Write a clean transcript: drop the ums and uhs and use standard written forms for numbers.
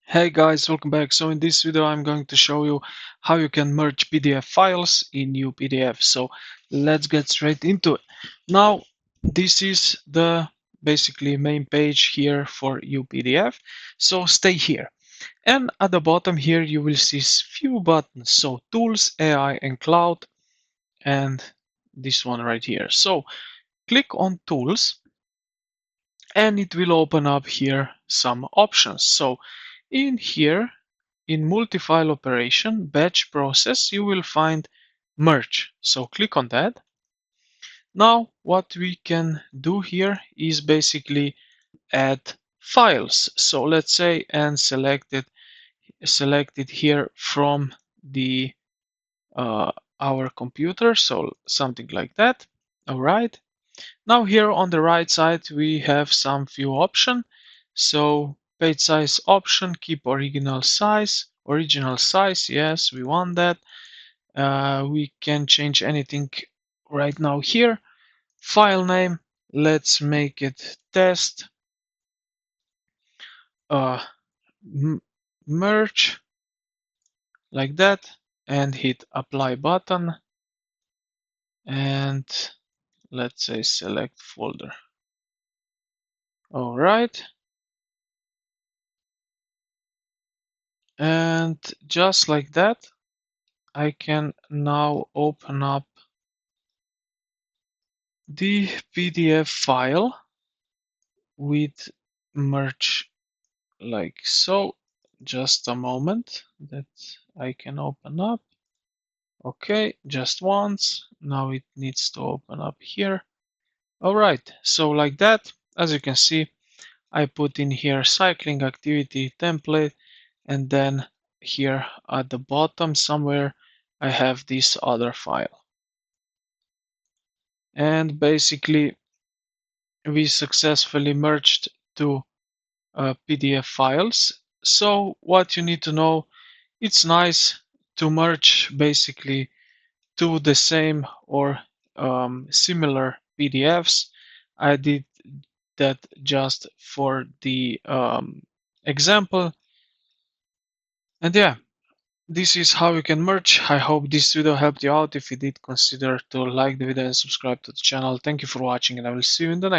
Hey guys, welcome back. So in this video I'm going to show you how you can merge PDF files in UPDF. So let's get straight into it. Now this is the basically main page here for UPDF. So stay here. And at the bottom here you will see few buttons. So tools, AI and cloud, and this one right here. So click on tools and it will open up here some options. So in here, in multi-file operation, batch process, you will find merge. So click on that. Now what we can do here is basically add files. So let's say and select it here from the our computer. So something like that. All right. Now here on the right side we have some few options. So page size option, keep original size. Yes, we want that. We can change anything right now here. File name, let's make it test. Uh, Merge like that and hit apply button. And let's say select folder. All right. And just like that, I can now open up the PDF file with merge like so. Just a moment that I can open up. Okay, just once. Now it needs to open up here. All right, so like that, as you can see, I put in here cycling activity template, and then here at the bottom somewhere I have this other file. And basically we successfully merged two PDF files. So what you need to know, it's nice to merge basically two the same or similar PDFs. I did that just for the example. And yeah, this is how you can merge. I hope this video helped you out. If you did, consider to like the video and subscribe to the channel. Thank you for watching, and I will see you in the next